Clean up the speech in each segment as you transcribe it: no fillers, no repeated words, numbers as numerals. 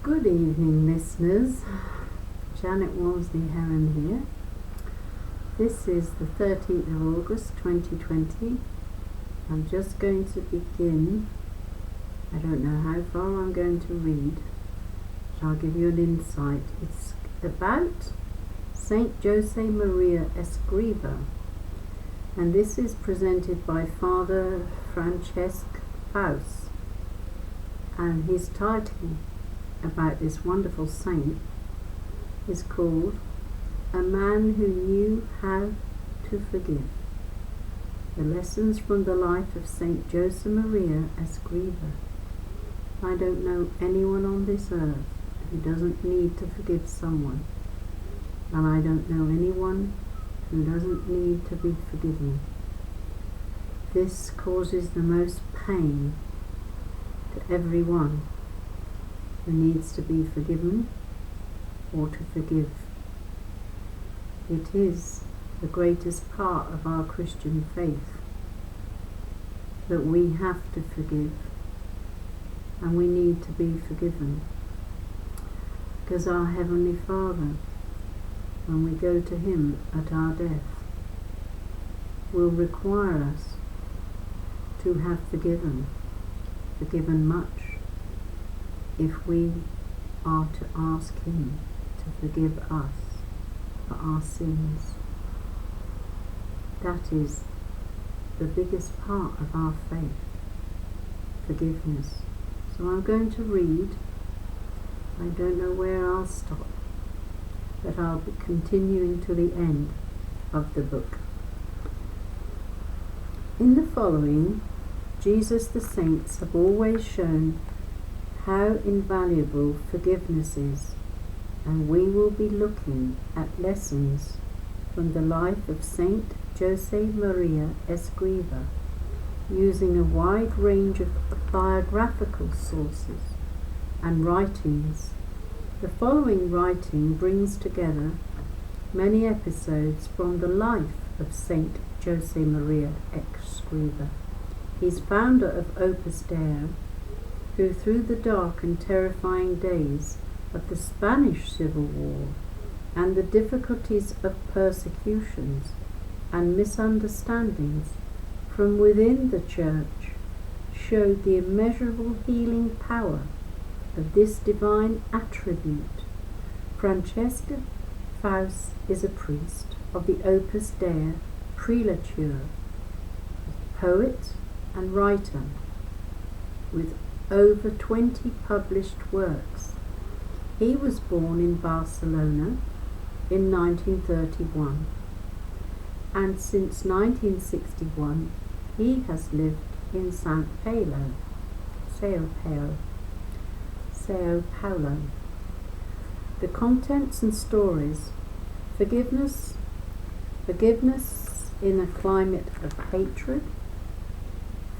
Good evening, listeners. Janet Walmsley-Heron here. This is the 13th of August 2020. I'm just going to begin. I don't know how far I'm going to read, but I'll give you an insight. It's about SAINT JOSEMARIA ESCRIVA, and this is presented by Father Francesc Faus, and his title about this wonderful saint is called A Man Who Knew How to Forgive. The Lessons from the Life of Saint Josemaria Escriva. I don't know anyone on this earth who doesn't need to forgive someone, and I don't know anyone who doesn't need to be forgiven. This causes the most pain to everyone who needs to be forgiven or to forgive. It is the greatest part of our Christian faith that we have to forgive, and we need to be forgiven, because our Heavenly Father, when we go to Him at our death, will require us to have forgiven much, if we are to ask Him to forgive us for our sins. That is the biggest part of our faith, forgiveness. So I'm going to read. I don't know where I'll stop, but I'll be continuing to the end of the book. In the following, Jesus the saints have always shown how invaluable forgiveness is, and we will be looking at lessons from the life of Saint Josemaria Escriva, using a wide range of biographical sources and writings. The following writing brings together many episodes from the life of Saint Josemaria Escriva. He's founder of Opus, who through the dark and terrifying days of the Spanish Civil War and the difficulties of persecutions and misunderstandings from within the Church showed the immeasurable healing power of this divine attribute. Francesc Faus is a priest of the Opus Dei prelature, poet and writer, with over 20 published works. He was born in Barcelona in 1931, and since 1961 he has lived in Sao Paulo. The contents and stories: forgiveness in a climate of hatred,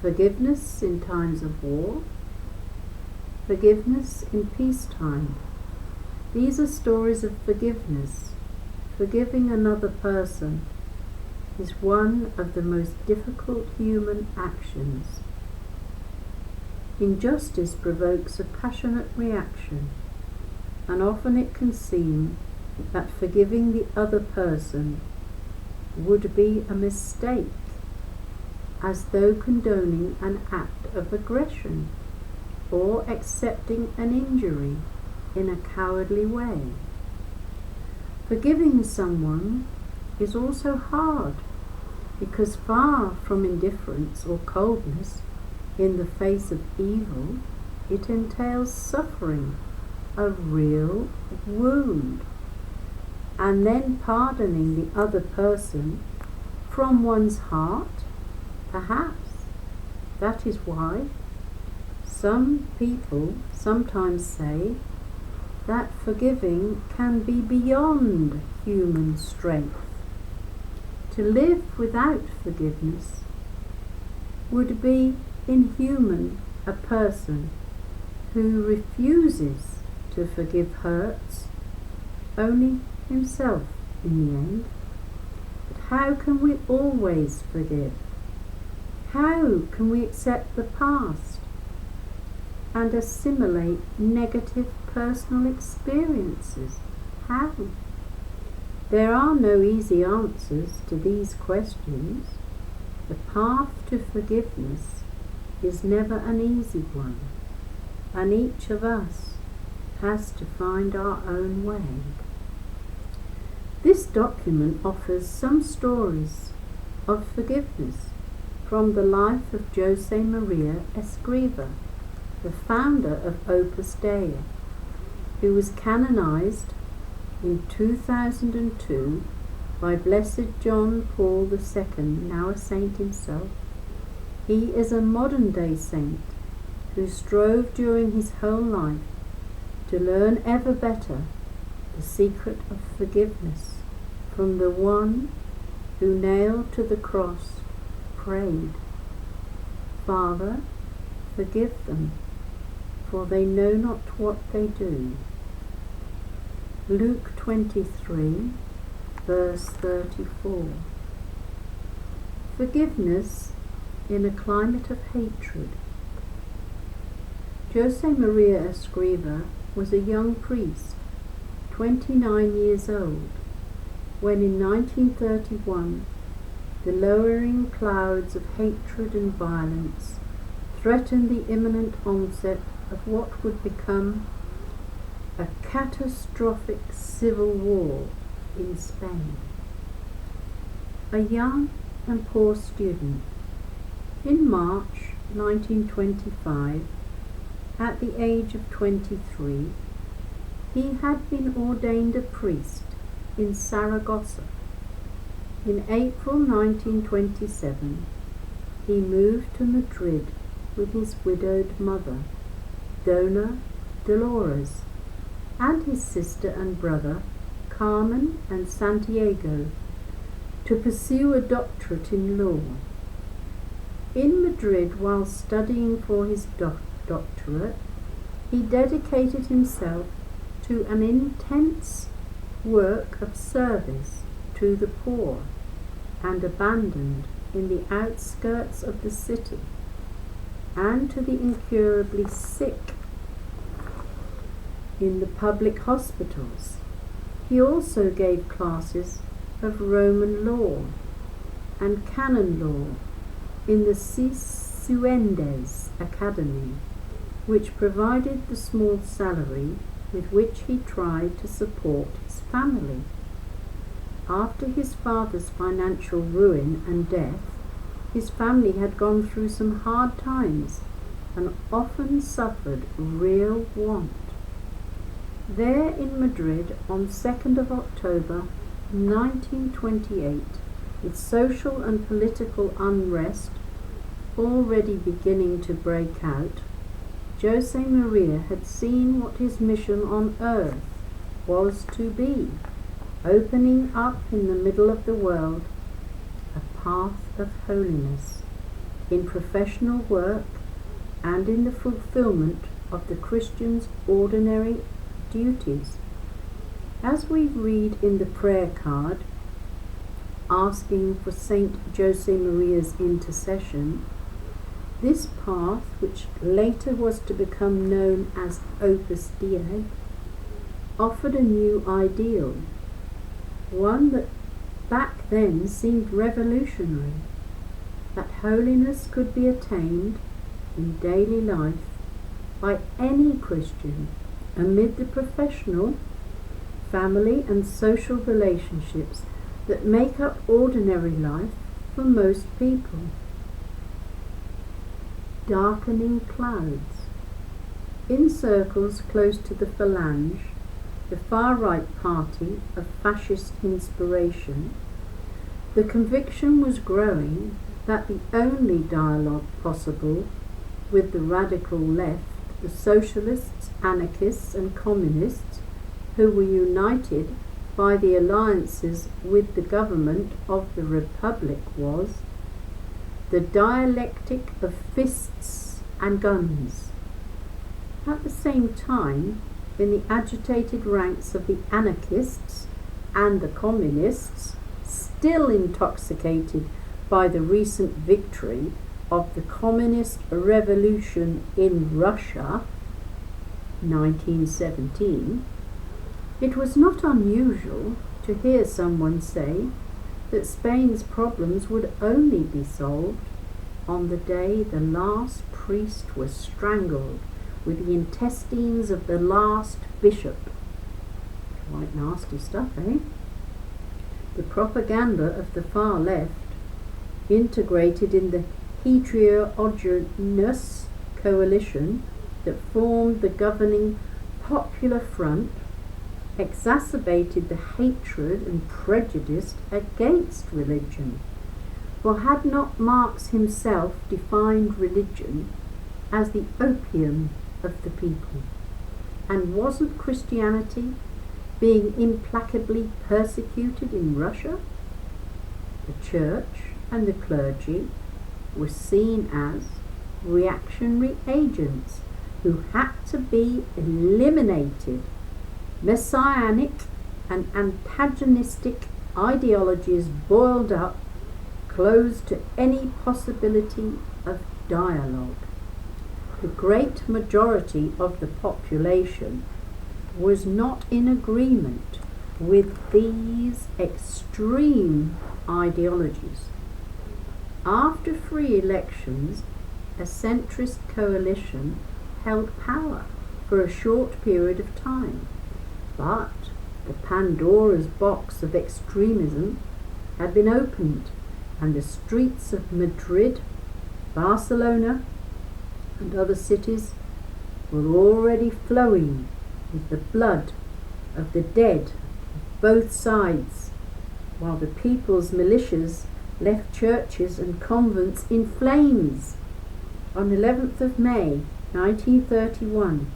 forgiveness in times of war, forgiveness in peacetime. These are stories of forgiveness. Forgiving another person is one of the most difficult human actions. Injustice provokes a passionate reaction, and often it can seem that forgiving the other person would be a mistake, as though condoning an act of aggression or accepting an injury in a cowardly way. Forgiving someone is also hard, because far from indifference or coldness in the face of evil, it entails suffering, a real wound, and then pardoning the other person from one's heart, perhaps. That is why some people sometimes say that forgiving can be beyond human strength. To live without forgiveness would be inhuman. A person who refuses to forgive hurts only himself in the end. But how can we always forgive? How can we accept the past and assimilate negative personal experiences? How? There are no easy answers to these questions. The path to forgiveness is never an easy one, and each of us has to find our own way. This document offers some stories of forgiveness from the life of Josemaria Escriva, the founder of Opus Dei, who was canonized in 2002 by Blessed John Paul II, now a saint himself. He is a modern-day saint who strove during his whole life to learn ever better the secret of forgiveness from the one who, nailed to the cross, prayed, "Father, forgive them, for they know not what they do." Luke 23, verse 34. Forgiveness in a climate of hatred. Josemaria Escriva was a young priest, 29 years old, when in 1931 the lowering clouds of hatred and violence threatened the imminent onset of what would become a catastrophic civil war in Spain. A young and poor student, in March 1925, at the age of 23, he had been ordained a priest in Saragossa. In April 1927, he moved to Madrid with his widowed mother, Dona Dolores, and his sister and brother, Carmen and Santiago, to pursue a doctorate in law. In Madrid, while studying for his doctorate, he dedicated himself to an intense work of service to the poor and abandoned in the outskirts of the city, and to the incurably sick in the public hospitals. He also gave classes of Roman law and canon law in the Cifuentes Academy, which provided the small salary with which he tried to support his family. After his father's financial ruin and death, his family had gone through some hard times and often suffered real want. There in Madrid, on 2nd of October 1928, with social and political unrest already beginning to break out, Josemaria had seen what his mission on earth was to be, opening up in the middle of the world a path of holiness in professional work and in the fulfillment of the Christian's ordinary duties. As we read in the prayer card asking for Saint Josemaria's intercession, this path, which later was to become known as Opus Dei, offered a new ideal, one that back then seemed revolutionary, that holiness could be attained in daily life by any Christian amid the professional, family and social relationships that make up ordinary life for most people. Darkening clouds. In circles close to the Phalange, the far-right party of fascist inspiration, the conviction was growing that the only dialogue possible with the radical left, the socialists, anarchists and communists, who were united by the alliances with the government of the Republic, was the dialectic of fists and guns. At the same time, in the agitated ranks of the anarchists and the communists, still intoxicated by the recent victory, of the Communist Revolution in Russia, 1917, it was not unusual to hear someone say that Spain's problems would only be solved on the day the last priest was strangled with the intestines of the last bishop. Quite nasty stuff, eh? The propaganda of the far left, integrated in the heterogeneous coalition that formed the governing Popular Front, exacerbated the hatred and prejudice against religion. For had not Marx himself defined religion as the opium of the people? And wasn't Christianity being implacably persecuted in Russia? The church and the clergy were seen as reactionary agents who had to be eliminated. Messianic and antagonistic ideologies boiled up, closed to any possibility of dialogue. The great majority of the population was not in agreement with these extreme ideologies. After free elections, a centrist coalition held power for a short period of time, but the Pandora's box of extremism had been opened, and the streets of Madrid, Barcelona, and other cities were already flowing with the blood of the dead of both sides, while the people's militias left churches and convents in flames. On 11th of May 1931,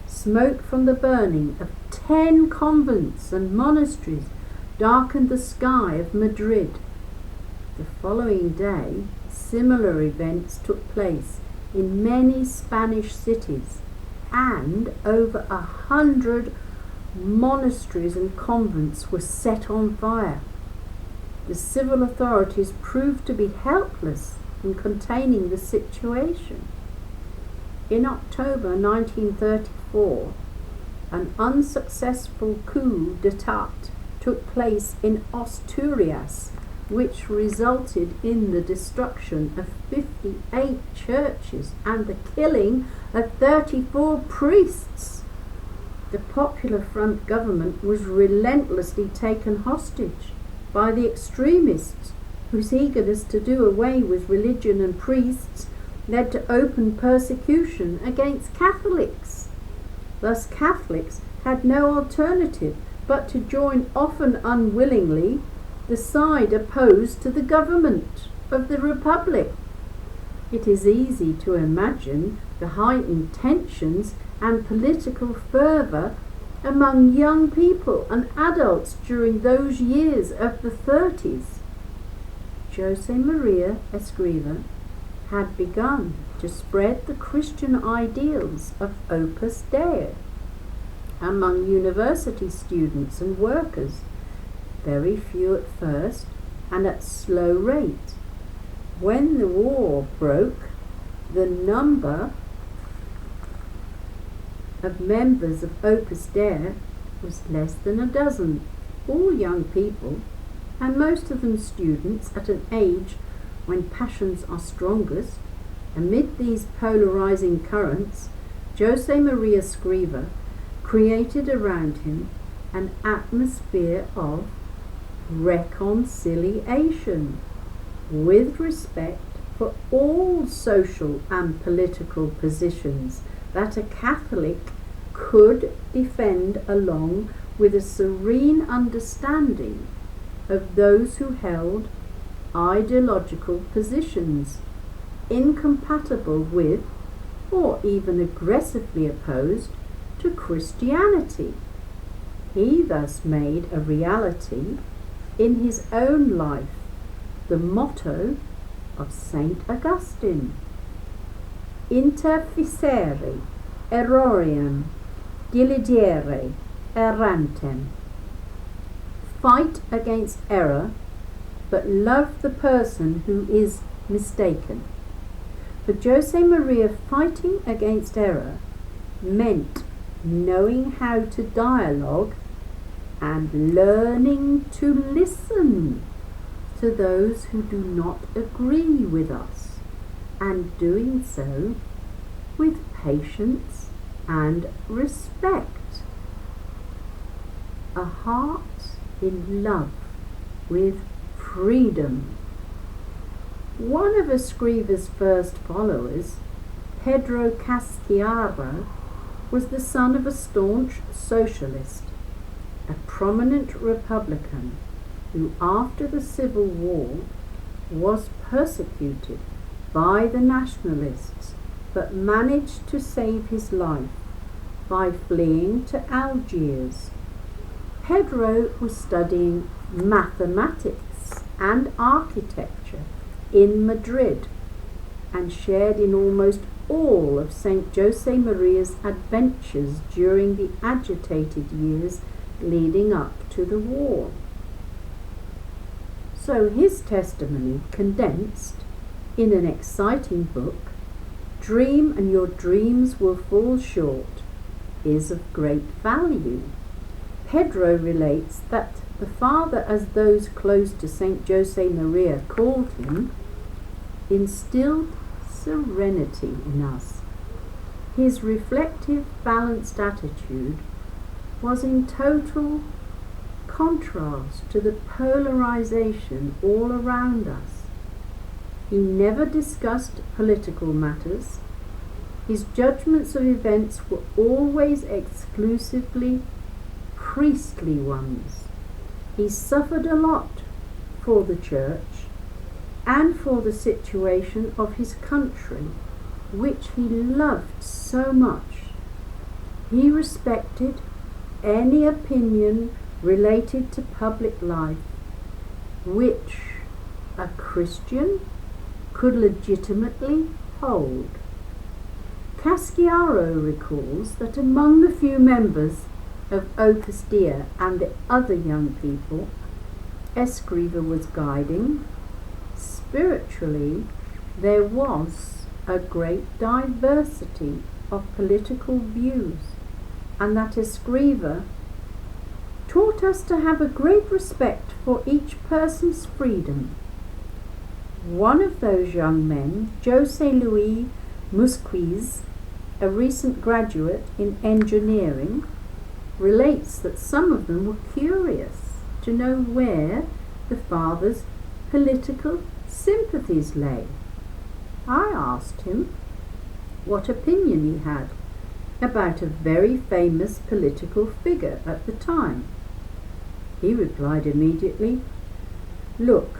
smoke from the burning of 10 convents and monasteries darkened the sky of Madrid. The following day, similar events took place in many Spanish cities, and over 100 monasteries and convents were set on fire. The civil authorities proved to be helpless in containing the situation. In October 1934, an unsuccessful coup d'etat took place in Asturias, which resulted in the destruction of 58 churches and the killing of 34 priests. The Popular Front government was relentlessly taken hostage by the extremists, whose eagerness to do away with religion and priests led to open persecution against Catholics. Thus Catholics had no alternative but to join, often unwillingly, the side opposed to the government of the Republic. It is easy to imagine the heightened tensions and political fervour among young people and adults during those years of the 30s. Josemaria Escriva had begun to spread the Christian ideals of Opus Dei among university students and workers, very few at first and at slow rate. When the war broke, the number of members of Opus Dei was less than a dozen, all young people, and most of them students at an age when passions are strongest. Amid these polarizing currents, Josemaria Escriva created around him an atmosphere of reconciliation, with respect for all social and political positions that a Catholic could defend, along with a serene understanding of those who held ideological positions incompatible with, or even aggressively opposed to, Christianity. He thus made a reality in his own life the motto of Saint Augustine: interficere errorium diligere errantem. Fight against error, but love the person who is mistaken. For Josemaria, fighting against error meant knowing how to dialogue and learning to listen to those who do not agree with us, and doing so with patience and respect. A heart in love with freedom. One of Escriva's first followers, Pedro Casciaro, was the son of a staunch socialist, a prominent Republican who, after the Civil War, was persecuted by the nationalists but managed to save his life by fleeing to Algiers. Pedro was studying mathematics and architecture in Madrid and shared in almost all of Saint Josemaria's adventures during the agitated years leading up to the war. So his testimony, condensed in an exciting book, Dream and Your Dreams Will Fall Short, is of great value. Pedro relates that the father, as those close to Saint Josemaria called him, instilled serenity in us. His reflective, balanced attitude was in total contrast to the polarization all around us. He never discussed political matters. His judgments of events were always exclusively priestly ones. He suffered a lot for the church and for the situation of his country, which he loved so much. He respected any opinion related to public life which a Christian could legitimately hold. Casciaro recalls that among the few members of Opus Dei and the other young people Escriva was guiding, spiritually there was a great diversity of political views, and that Escriva taught us to have a great respect for each person's freedom. One of those young men, José Luis Musquiz, a recent graduate in engineering, relates that some of them were curious to know where the father's political sympathies lay. I asked him what opinion he had about a very famous political figure at the time. He replied immediately, "Look,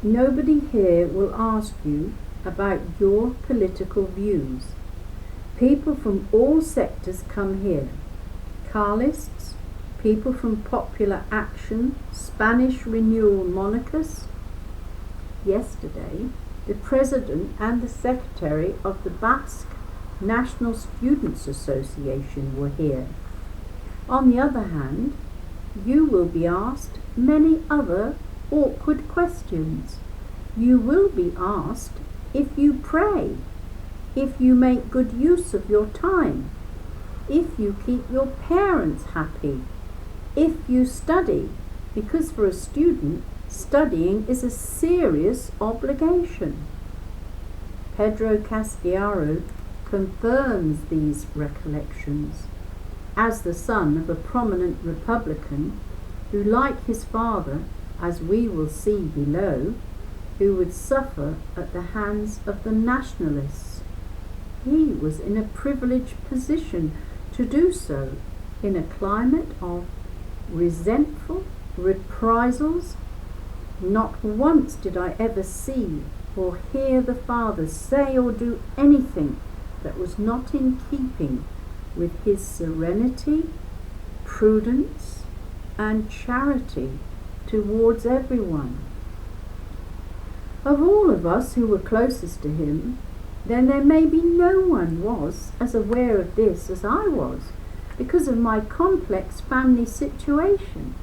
nobody here will ask you about your political views. People from all sectors come here. Carlists, people from Popular Action, Spanish Renewal monarchists. Yesterday, the president and the secretary of the Basque National Students Association were here. On the other hand, you will be asked many other awkward questions. You will be asked if you pray, if you make good use of your time, if you keep your parents happy, if you study, because for a student, studying is a serious obligation." Pedro Casciaro confirms these recollections as the son of a prominent Republican who, like his father, as we will see below, who would suffer at the hands of the nationalists. He was in a privileged position to do so in a climate of resentful reprisals. Not once did I ever see or hear the father say or do anything that was not in keeping with his serenity, prudence, and charity towards everyone. Of all of us who were closest to him, then there may be no one was as aware of this as I was, because of my complex family situation.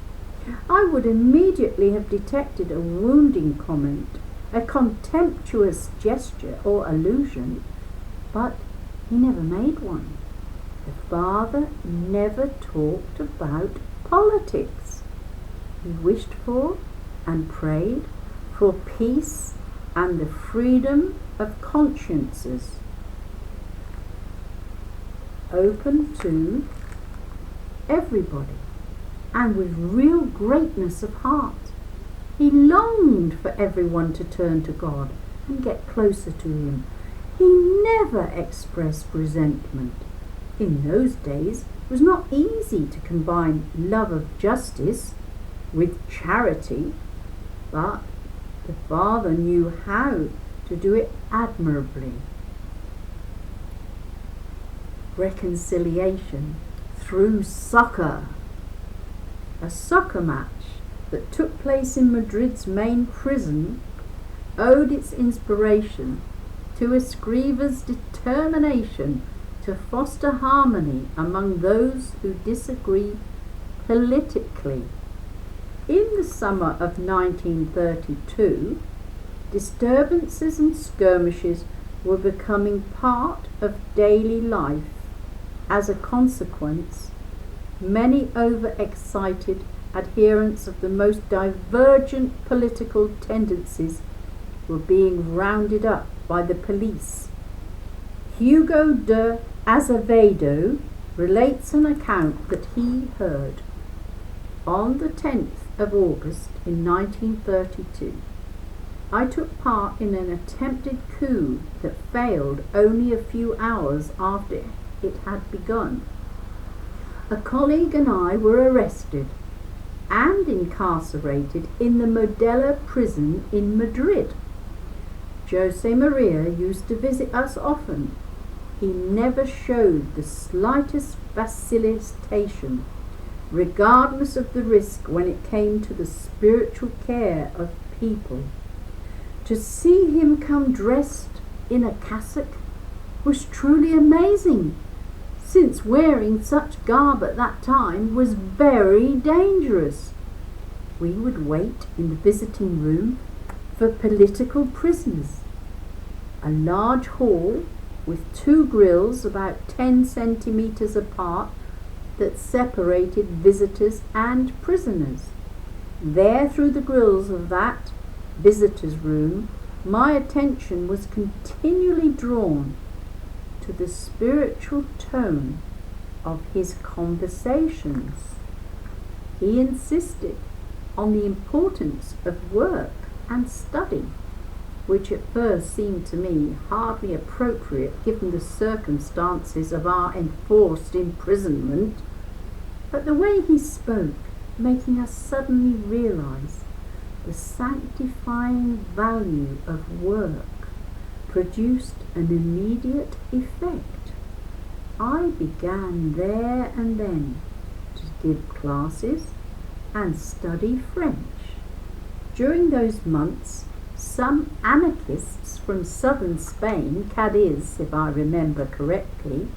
I would immediately have detected a wounding comment a contemptuous gesture or allusion, but he never made one. The Father never talked about politics. He wished for and prayed for peace and the freedom of consciences, open to everybody, and with real greatness of heart. He longed for everyone to turn to God and get closer to Him. He never expressed resentment. In those days, it was not easy to combine love of justice with charity, but the Father knew how to do it admirably. Reconciliation through soccer. A soccer match that took place in Madrid's main prison owed its inspiration to Escriva's determination to foster harmony among those who disagree politically. In the summer of 1932, disturbances and skirmishes were becoming part of daily life. As a consequence, many overexcited adherents of the most divergent political tendencies were being rounded up by the police. Hugo de Azevedo relates an account that he heard. On the 10th of August in 1932, I took part in an attempted coup that failed only a few hours after it had begun. A colleague and I were arrested and incarcerated in the Modelo prison in Madrid. Josemaria used to visit us often. He never showed the slightest vacillation, regardless of the risk when it came to the spiritual care of people. To see him come dressed in a cassock was truly amazing, since wearing such garb at that time was very dangerous. We would wait in the visiting room for political prisoners, a large hall with two grills about 10 centimeters apart that separated visitors and prisoners. There, through the grills of that visitors' room, my attention was continually drawn to the spiritual tone of his conversations. He insisted on the importance of work and study, which at first seemed to me hardly appropriate given the circumstances of our enforced imprisonment, but the way he spoke, making us suddenly realize the sanctifying value of work, produced an immediate effect. I began there and then to give classes and study French. During those months, some anarchists from southern Spain, Cadiz, if I remember correctly,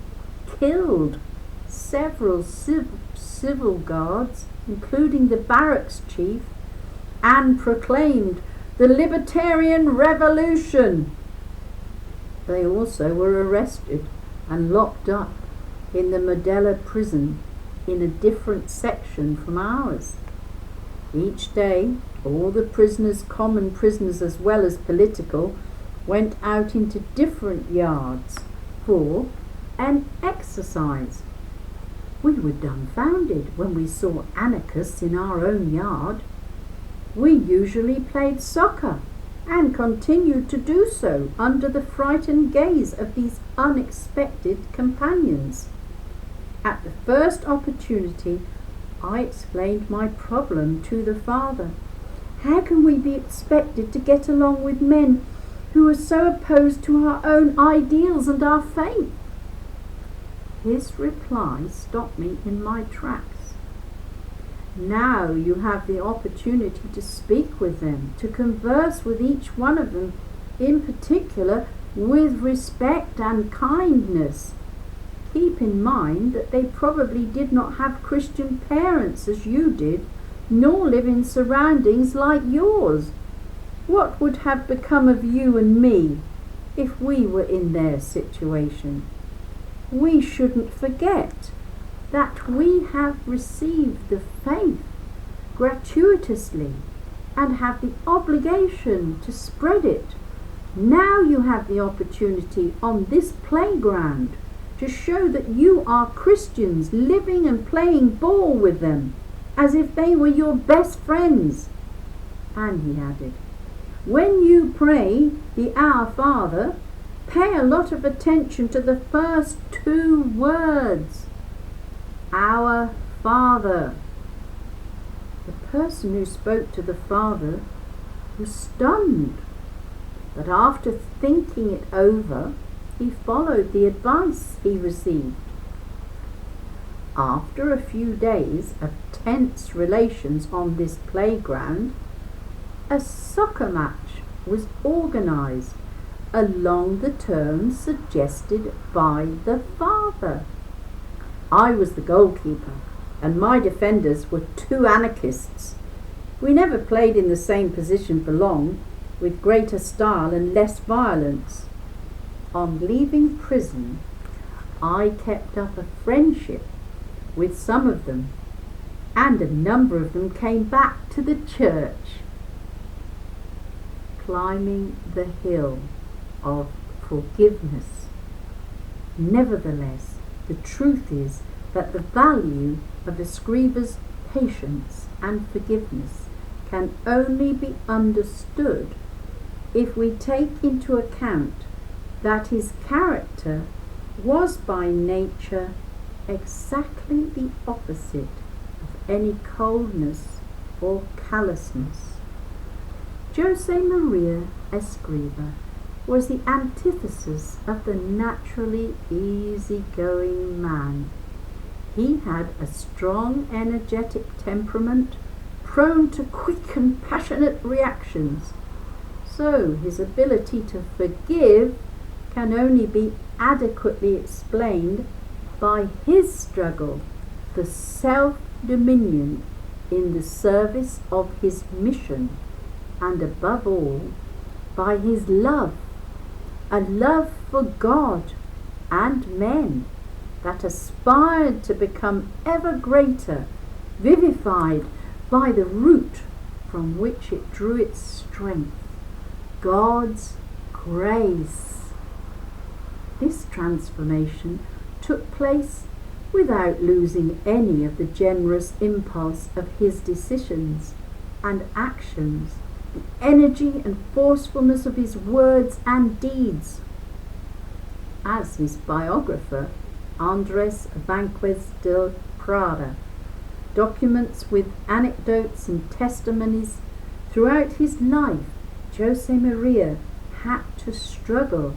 killed several civil guards, including the barracks chief, and proclaimed the Libertarian Revolution. They also were arrested and locked up in the Modelo prison in a different section from ours. Each day, all the prisoners, common prisoners as well as political, went out into different yards for an exercise. We were dumbfounded when we saw anarchists in our own yard. We usually played soccer and continued to do so under the frightened gaze of these unexpected companions. At the first opportunity, I explained my problem to the Father. How can we be expected to get along with men who are so opposed to our own ideals and our faith? His reply stopped me in my tracks. Now you have the opportunity to speak with them, to converse with each one of them, in particular with respect and kindness. Keep in mind that they probably did not have Christian parents as you did, nor live in surroundings like yours. What would have become of you and me if we were in their situation? We shouldn't forget that we have received the faith gratuitously and have the obligation to spread it. Now you have the opportunity on this playground to show that you are Christians living and playing ball with them as if they were your best friends. And he added, when you pray the Our Father, pay a lot of attention to the first two words. Our Father. The person who spoke to the Father was stunned, but after thinking it over, he followed the advice he received. After a few days of tense relations on this playground, a soccer match was organized along the terms suggested by the Father. I was the goalkeeper, and my defenders were two anarchists. We never played in the same position for long, with greater style and less violence. On leaving prison, I kept up a friendship with some of them, and a number of them came back to the church. Climbing the hill of forgiveness. Nevertheless, the truth is that the value of Escriva's patience and forgiveness can only be understood if we take into account that his character was by nature exactly the opposite of any coldness or callousness. Josemaria Escriva was the antithesis of the naturally easy-going man. He had a strong, energetic temperament, prone to quick and passionate reactions. So his ability to forgive can only be adequately explained by his struggle for self-dominion in the service of his mission, and above all, by his love, a love for God and men that aspired to become ever greater, vivified by the root from which it drew its strength, God's grace. This transformation took place without losing any of the generous impulse of his decisions and actions, the energy and forcefulness of his words and deeds. As his biographer, Andres Vanquez del Prada, documents with anecdotes and testimonies, throughout his life, Josemaria had to struggle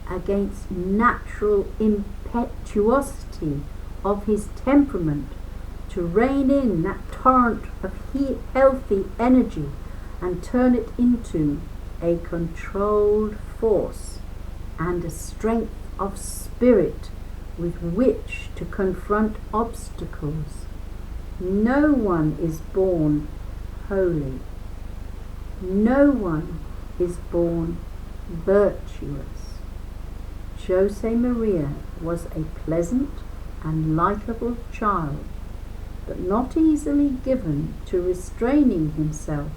against natural impetuosity of his temperament to rein in that torrent of healthy energy and turn it into a controlled force and a strength of spirit with which to confront obstacles. No one is born holy. No one is born virtuous. Josemaria was a pleasant and likeable child, but not easily given to restraining himself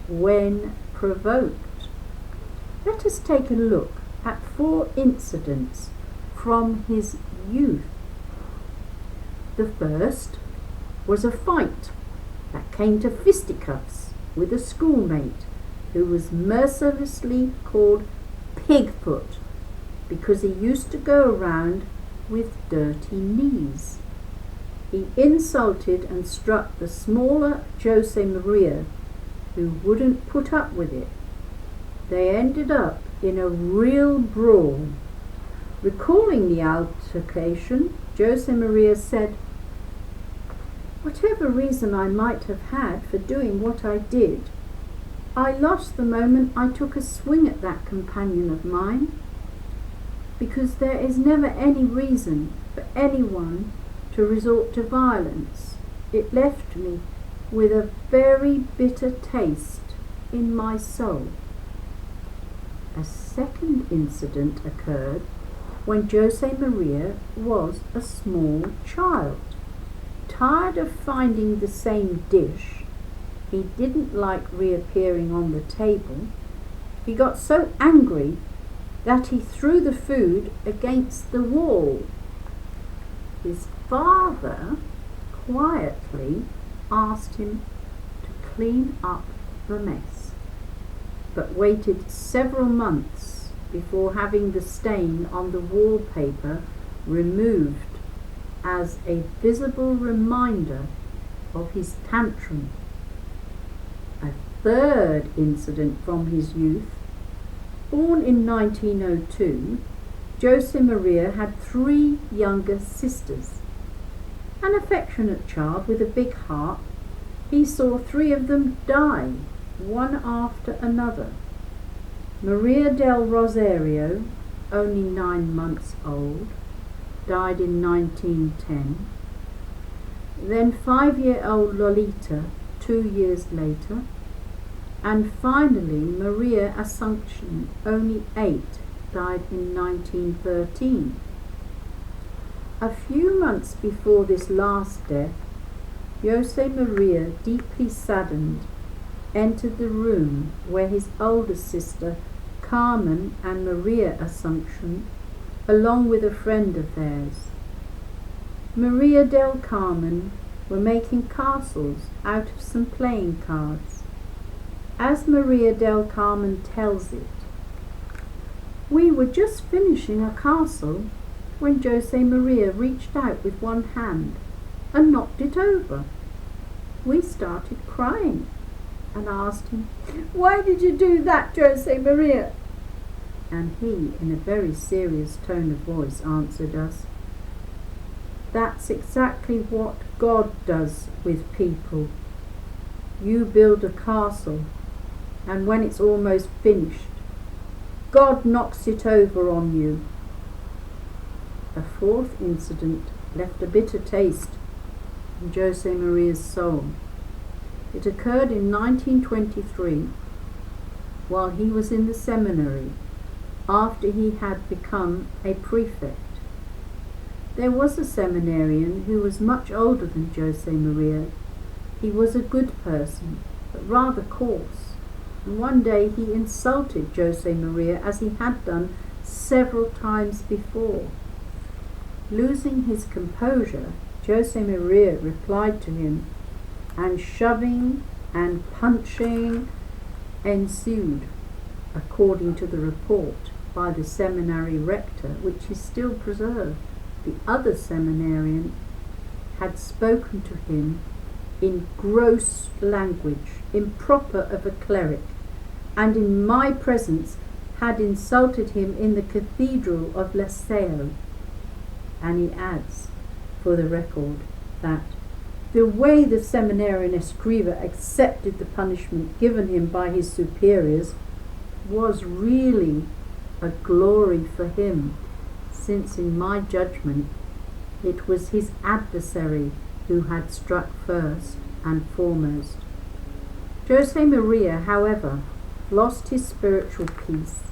when provoked. Let us take a look at 4 incidents from his youth. The first was a fight that came to fisticuffs with a schoolmate who was mercilessly called Pigfoot because he used to go around with dirty knees. He insulted and struck the smaller Josemaria, who wouldn't put up with it. They ended up in a real brawl. Recalling the altercation, Josemaria said, "Whatever reason I might have had for doing what I did, I lost the moment I took a swing at that companion of mine, because there is never any reason for anyone to resort to violence. It left me with a very bitter taste in my soul." A second incident occurred when Josemaria was a small child. Tired of finding the same dish, he didn't like reappearing on the table. He got so angry that he threw the food against the wall. His father quietly asked him to clean up the mess, but waited several months before having the stain on the wallpaper removed as a visible reminder of his tantrum. A third incident from his youth. Born in 1902, Josemaria had 3 younger sisters. An affectionate child with a big heart, he saw 3 of them die, one after another. Maria del Rosario, only 9 months old, died in 1910. Then 5-year-old Lolita 2 years later. And finally Maria Assumption, only 8, died in 1913. A few months before this last death, Josemaria, deeply saddened, entered the room where his older sister Carmen and Maria Assumption, along with a friend of theirs, Maria del Carmen, were making castles out of some playing cards. As Maria del Carmen tells it, "We were just finishing a castle when Josemaria reached out with one hand and knocked it over. We started crying and asked him, 'Why did you do that, Josemaria?' And he, in a very serious tone of voice, answered us, 'That's exactly what God does with people. You build a castle, and when it's almost finished, God knocks it over on you.'" A fourth incident left a bitter taste in Josemaria's soul. It occurred in 1923 while he was in the seminary after he had become a prefect. There was a seminarian who was much older than Josemaria. He was a good person, but rather coarse, and one day he insulted Josemaria as he had done several times before. Losing his composure, Josemaria replied to him, and shoving and punching ensued, according to the report by the seminary rector, which is still preserved. The other seminarian had spoken to him in gross language, improper of a cleric, and in my presence had insulted him in the cathedral of Laseo. And he adds, for the record, that the way the seminarian Escriva accepted the punishment given him by his superiors was really a glory for him, since in my judgment it was his adversary who had struck first and foremost. Josemaria, however, lost his spiritual peace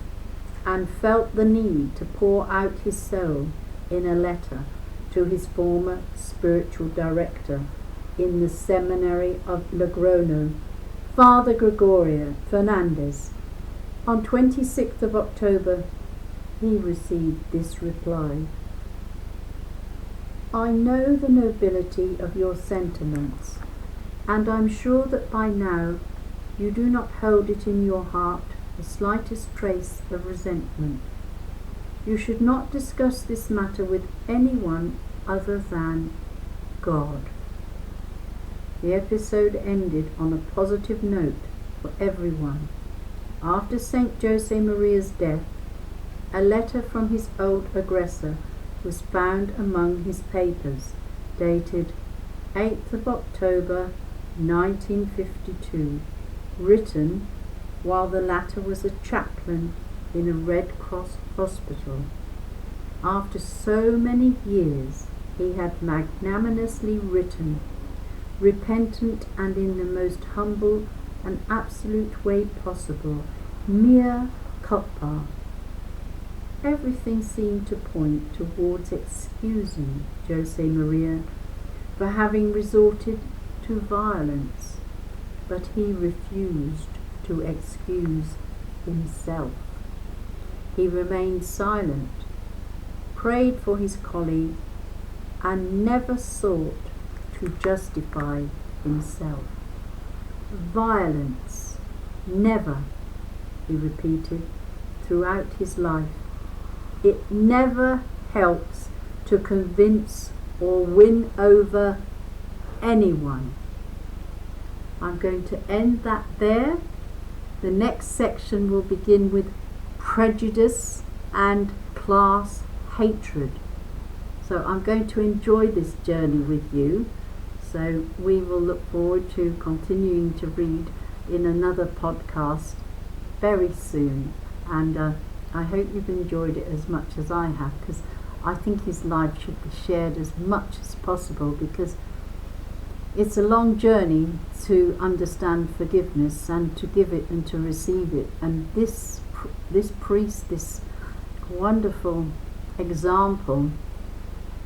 and felt the need to pour out his soul in a letter to his former spiritual director in the seminary of Logrono, Father Gregorio Fernandez. On 26th of October, he received this reply: "I know the nobility of your sentiments, and I'm sure that by now you do not hold it in your heart the slightest trace of resentment. You should not discuss this matter with anyone other than God." The episode ended on a positive note for everyone. After Saint Josemaria's death, a letter from his old aggressor was found among his papers, dated 8th of October 1952, written while the latter was a chaplain in a Red Cross hospital. After so many years, he had magnanimously written, repentant and in the most humble and absolute way possible, "Mea copper. Everything seemed to point towards excusing Josemaria for having resorted to violence, but he refused to excuse himself. He remained silent, prayed for his colleague, and never sought to justify himself. Violence, never, he repeated throughout his life. It never helps to convince or win over anyone. I'm going to end that there. The next section will begin with prejudice and class hatred. So I'm going to enjoy this journey with you. So we will look forward to continuing to read in another podcast very soon. And I hope you've enjoyed it as much as I have, because I think his life should be shared as much as possible, because it's a long journey to understand forgiveness and to give it and to receive it. And this priest, this wonderful example,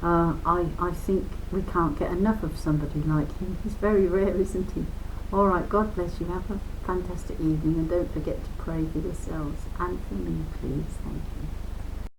I think we can't get enough of somebody like him. He's very rare, isn't he? All right, God bless you. Have a fantastic evening, and don't forget to pray for yourselves and for me, please. Thank you.